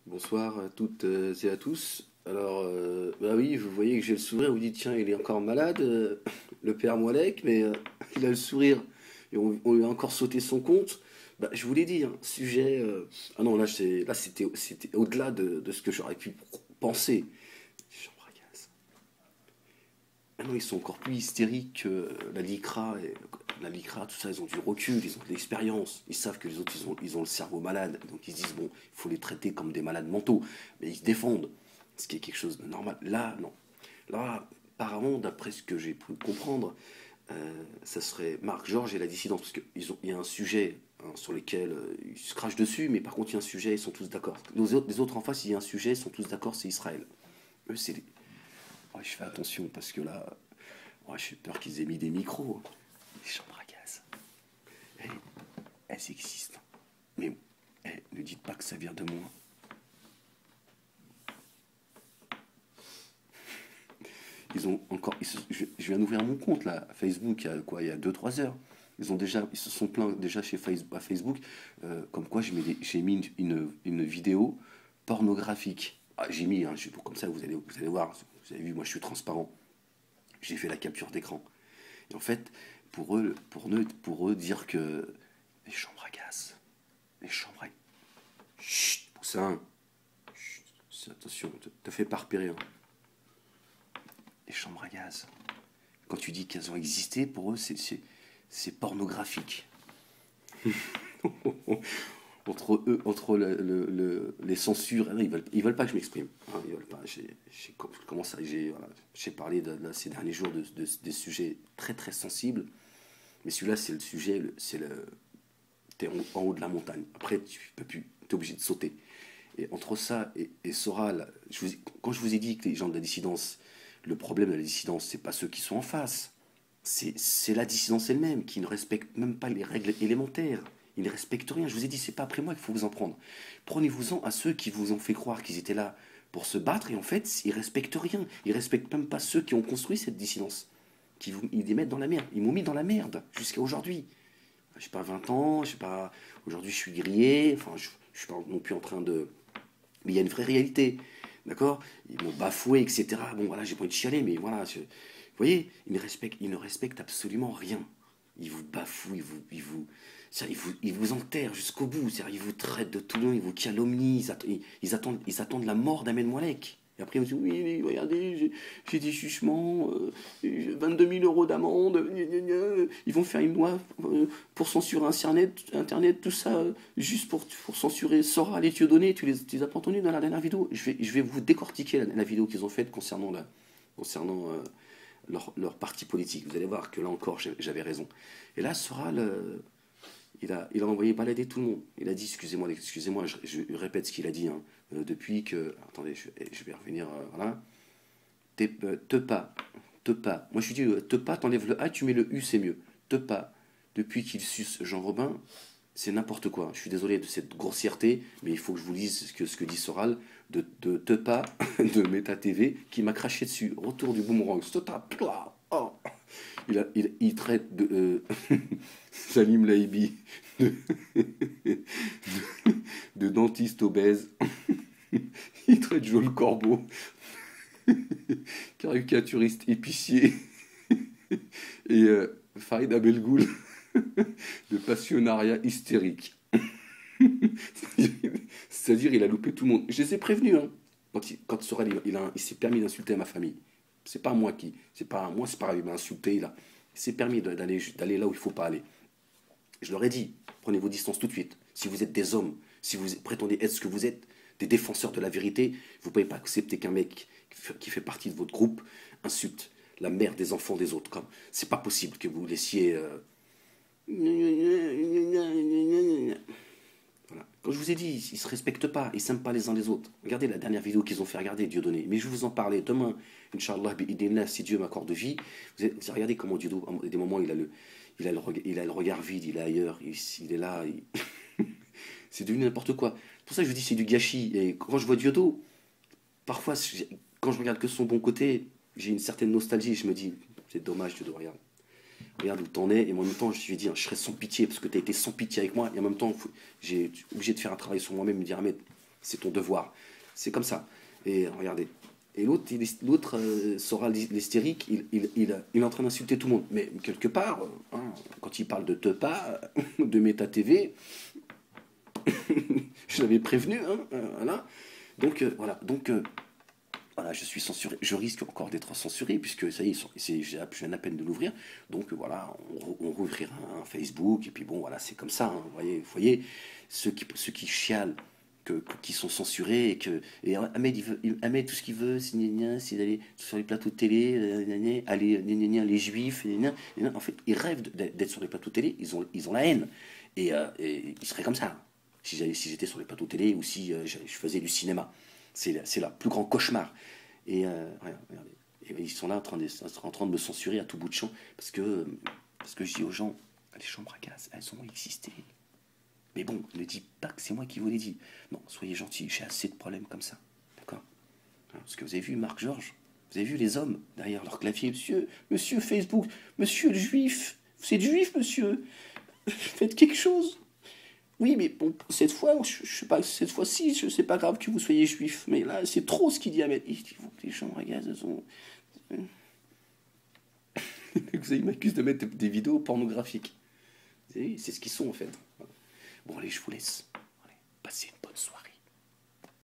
Bonsoir à toutes et à tous. Alors, bah oui, vous voyez que j'ai le sourire, vous dites, tiens, il est encore malade, le père Moalek, mais il a le sourire et on lui a encore sauté son compte. Bah, je vous l'ai dit, hein, sujet. Ah non, là c'était au-delà de ce que j'aurais pu penser. Chambre à gaz. Ah non, ils sont encore plus hystériques que la LICRA. La LICRA, tout ça, ils ont du recul, ils ont de l'expérience. Ils savent que les autres, ils ont le cerveau malade. Donc ils se disent, bon, il faut les traiter comme des malades mentaux. Mais ils se défendent. Ce qui est quelque chose de normal. Là, non. Là, apparemment, d'après ce que j'ai pu comprendre, ça serait Marc Georges et la dissidence. Parce qu'il y a un sujet hein, sur lequel ils se crachent dessus, mais par contre, il y a un sujet, ils sont tous d'accord. Les autres en face, il y a un sujet, ils sont tous d'accord, c'est Israël. Eux, c'est les... Ouais, je fais attention parce que là, ouais, j'ai peur qu'ils aient mis des micros. Les chambres à gaz. Elles existent. Mais ne dites pas que ça vient de moi. Ils ont encore. Je viens d'ouvrir mon compte là, Facebook, il y a quoi, il y a 2 3 heures. Ils se sont plaints déjà chez à Facebook, comme quoi j'ai mis une vidéo pornographique. Ah, j'ai mis, hein, comme ça vous allez voir, vous avez vu, moi je suis transparent. J'ai fait la capture d'écran. Et en fait, pour eux dire que les chambres à gaz, les chambres à... Chut, Poussin, chut, attention, te fais pas repérer. Hein. Les chambres à gaz. Quand tu dis qu'elles ont existé, pour eux, c'est pornographique. Entre les censures, ils veulent pas que je m'exprime. Hein, ils veulent pas. J'ai parlé ces derniers jours des sujets très très sensibles, mais celui-là, c'est le sujet, t'es en haut de la montagne. Après, tu peux plus, t'es obligé de sauter. Et entre ça et Soral, quand je vous ai dit que les gens de la dissidence, le problème de la dissidence, c'est pas ceux qui sont en face. C'est la dissidence elle-même qui ne respecte même pas les règles élémentaires. Ils ne respectent rien. Je vous ai dit, c'est pas après moi qu'il faut vous en prendre. Prenez-vous-en à ceux qui vous ont fait croire qu'ils étaient là pour se battre et en fait, ils respectent rien. Ils respectent même pas ceux qui ont construit cette dissidence. Ils les mettent dans la merde. Ils m'ont mis dans la merde jusqu'à aujourd'hui. Je sais pas, 20 ans, je sais pas, aujourd'hui je suis grillé, enfin je suis pas non plus en train de... Mais il y a une vraie réalité, d'accord. Ils m'ont bafoué, etc. Bon voilà, j'ai pas envie de chialer, mais voilà, vous voyez, ils ne respectent absolument rien. Ils vous bafouent, ils vous enterrent jusqu'au bout, c'est-à-dire, ils vous traitent de tout le nom, ils vous calomnient, ils attendent la mort d'Ahmed Moalek. Et après, ils vous disent, oui, mais regardez, j'ai des chuchements, 22 000 euros d'amende, ils vont faire une loi pour censurer Internet, tout ça, juste pour censurer Soral et Dieudonné. Tu les as pas entendus dans la dernière vidéo? Je vais vous décortiquer la vidéo qu'ils ont faite concernant leur parti politique. Vous allez voir que là encore, j'avais raison. Et là, Soral, il a envoyé balader tout le monde. Il a dit, excusez-moi, je répète ce qu'il a dit, hein, depuis que... Attendez, je vais revenir, voilà. Te pas, te pas. Moi, je lui dis, te pas, t'enlèves le A, tu mets le U, c'est mieux. Te pas. Depuis qu'il suce Jean Robin, c'est n'importe quoi. Je suis désolé de cette grossièreté, mais il faut que je vous lise ce que dit Soral de te pas de Meta TV qui m'a craché dessus. Retour du boomerang. Oh. Il traite Salim Laibi de, de dentiste obèse. Il traite Joël Corbeau caricaturiste épicier. Et Farid Abelgoul de passionnariat hystérique. C'est-à-dire, il a loupé tout le monde. Je les ai prévenus, hein. Quand Sorel, il s'est permis d'insulter ma famille. C'est pas moi, c'est pas grave, il m'a insulté, il s'est permis d'aller là où il faut pas aller. Je leur ai dit, prenez vos distances tout de suite. Si vous êtes des hommes, si vous prétendez être ce que vous êtes, des défenseurs de la vérité, vous ne pouvez pas accepter qu'un mec qui fait partie de votre groupe insulte la mère des enfants des autres. C'est pas possible que vous laissiez... Voilà. Comme je vous ai dit, ils ne se respectent pas, ils ne s'aiment pas les uns les autres. Regardez la dernière vidéo qu'ils ont fait regarder, Dieudonné. Mais je vais vous en parler demain, Inch'Allah, si Dieu m'accorde de vie. Vous regardez comment Dieudonné, à des moments, il a le regard vide, il est ailleurs, il est là. C'est devenu n'importe quoi. C'est pour ça que je vous dis c'est du gâchis. Et quand je vois Diodo, parfois, quand je regarde que son bon côté, j'ai une certaine nostalgie. Je me dis, c'est dommage, Diodo, regarde où t'en es, et en même temps, je lui ai dit, hein, je serai sans pitié, parce que t'as été sans pitié avec moi, et en même temps, j'ai obligé de faire un travail sur moi-même, me dire, Ahmed, C'est ton devoir. C'est comme ça. Et regardez. Et l'autre, sera l'hystérique, il est en train d'insulter tout le monde. Mais quelque part, hein, quand il parle de Tepa, de Meta TV, je l'avais prévenu, hein, voilà. Donc, voilà. Donc, voilà, je suis censuré. Je risque encore d'être censuré, puisque ça y est, je viens à peine de l'ouvrir. Donc, voilà, on rouvrira un Facebook, et puis bon, voilà, c'est comme ça. Hein, vous voyez, ceux qui chialent, qui sont censurés et Ahmed, Ahmed tout ce qu'il veut c'est d'aller sur les plateaux de télé aller les juifs en fait ils rêvent d'être sur les plateaux de télé, ils ont la haine et ils seraient comme ça si j'étais sur les plateaux de télé ou si je faisais du cinéma. C'est le plus grand cauchemar. Et regardez. Et ils sont là en train de me censurer à tout bout de champ parce que je dis aux gens, les chambres à gaz, elles ont existé. Mais bon, ne dis pas que c'est moi qui vous l'ai dit. Non, soyez gentils, j'ai assez de problèmes comme ça. D'accord? Parce que vous avez vu Marc Georges, vous avez vu les hommes derrière leur clavier, monsieur Facebook, monsieur le juif, c'est le juif, monsieur. Faites quelque chose. Oui, mais bon, cette fois, je sais pas, cette fois-ci, c'est pas grave que vous soyez juif, mais là, c'est trop ce qu'il dit à mettre. Il faut que les chambres à gaz, elles sont. Ils m'accusent de mettre des vidéos pornographiques. C'est ce qu'ils sont en fait. Bon, allez, je vous laisse. Allez, passez une bonne soirée.